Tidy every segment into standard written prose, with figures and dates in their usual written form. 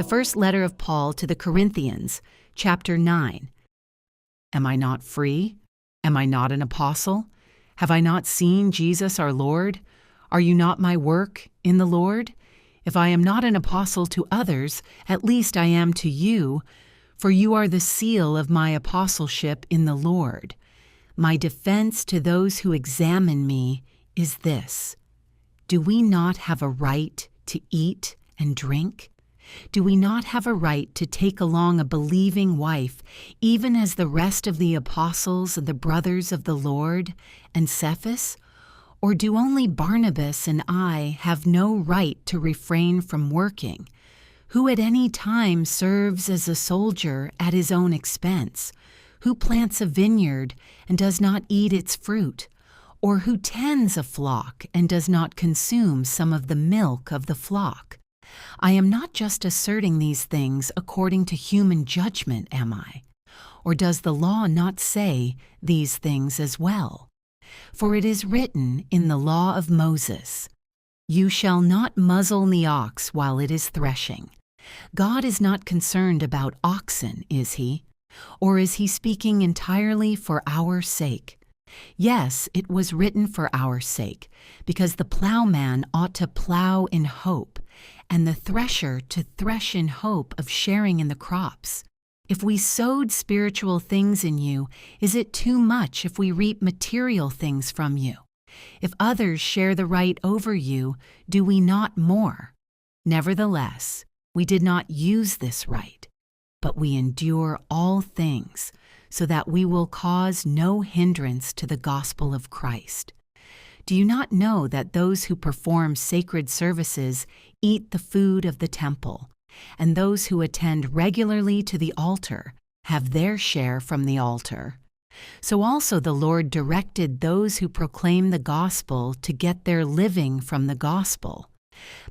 The first letter of Paul to the Corinthians, chapter 9. Am I not free? Am I not an apostle? Have I not seen Jesus our Lord? Are you not my work in the Lord? If I am not an apostle to others, at least I am to you, for you are the seal of my apostleship in the Lord. My defense to those who examine me is this: do we not have a right to eat and drink? Do we not have a right to take along a believing wife, even as the rest of the apostles and the brothers of the Lord and Cephas? Or do only Barnabas and I have no right to refrain from working? Who at any time serves as a soldier at his own expense? Who plants a vineyard and does not eat its fruit? Or who tends a flock and does not consume some of the milk of the flock? I am not just asserting these things according to human judgment, am I? Or does the law not say these things as well? For it is written in the law of Moses, "You shall not muzzle the ox while it is threshing." God is not concerned about oxen, is he? Or is he speaking entirely for our sake? Yes, it was written for our sake, because the plowman ought to plow in hope, and the thresher to thresh in hope of sharing in the crops. If we sowed spiritual things in you, is it too much if we reap material things from you? If others share the right over you, do we not more? Nevertheless, we did not use this right, but we endure all things, so that we will cause no hindrance to the gospel of Christ. Do you not know that those who perform sacred services eat the food of the temple, and those who attend regularly to the altar have their share from the altar? So also the Lord directed those who proclaim the gospel to get their living from the gospel.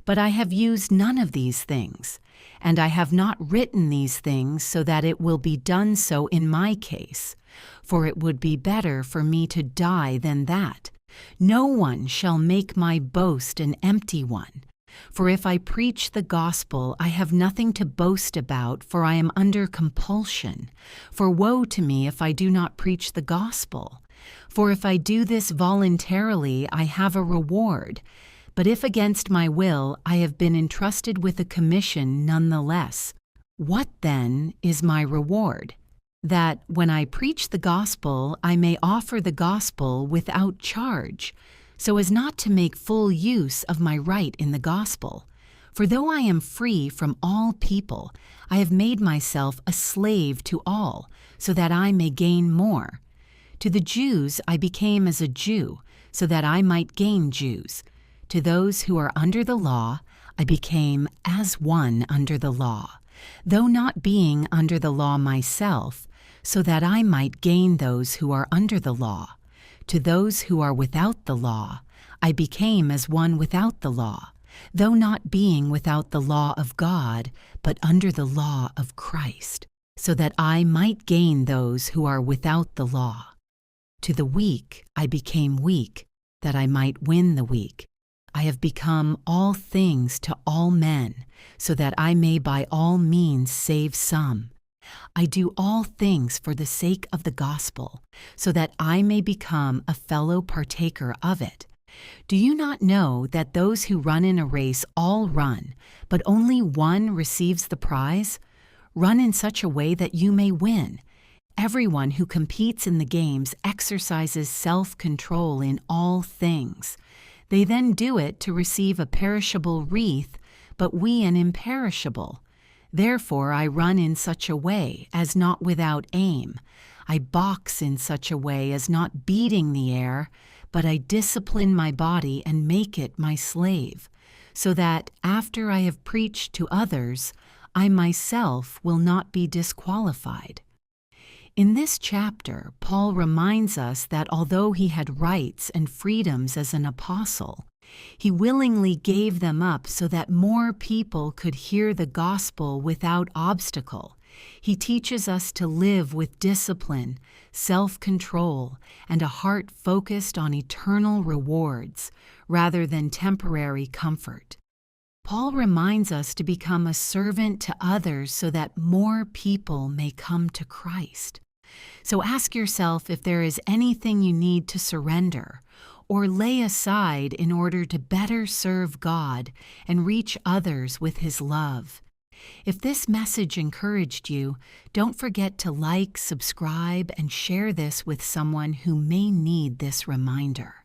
But I have used none of these things, and I have not written these things so that it will be done so in my case, for it would be better for me to die than that. No one shall make my boast an empty one. For if I preach the gospel, I have nothing to boast about, for I am under compulsion. For woe to me if I do not preach the gospel. For if I do this voluntarily, I have a reward. But if against my will, I have been entrusted with a commission nonetheless. What then is my reward? That when I preach the gospel, I may offer the gospel without charge, so as not to make full use of my right in the gospel. For though I am free from all people, I have made myself a slave to all, so that I may gain more. To the Jews I became as a Jew, so that I might gain Jews. To those who are under the law, I became as one under the law, though not being under the law myself, so that I might gain those who are under the law. To those who are without the law, I became as one without the law, though not being without the law of God, but under the law of Christ, so that I might gain those who are without the law. To the weak I became weak, that I might win the weak. I have become all things to all men, so that I may by all means save some. I do all things for the sake of the gospel, so that I may become a fellow partaker of it. Do you not know that those who run in a race all run, but only one receives the prize? Run in such a way that you may win. Everyone who competes in the games exercises self-control in all things. They then do it to receive a perishable wreath, but we an imperishable. Therefore I run in such a way as not without aim. I box in such a way as not beating the air, but I discipline my body and make it my slave, so that after I have preached to others, I myself will not be disqualified. In this chapter, Paul reminds us that although he had rights and freedoms as an apostle, he willingly gave them up so that more people could hear the gospel without obstacle. He teaches us to live with discipline, self-control, and a heart focused on eternal rewards rather than temporary comfort. Paul reminds us to become a servant to others so that more people may come to Christ. So ask yourself if there is anything you need to surrender or lay aside in order to better serve God and reach others with His love. If this message encouraged you, don't forget to like, subscribe, and share this with someone who may need this reminder.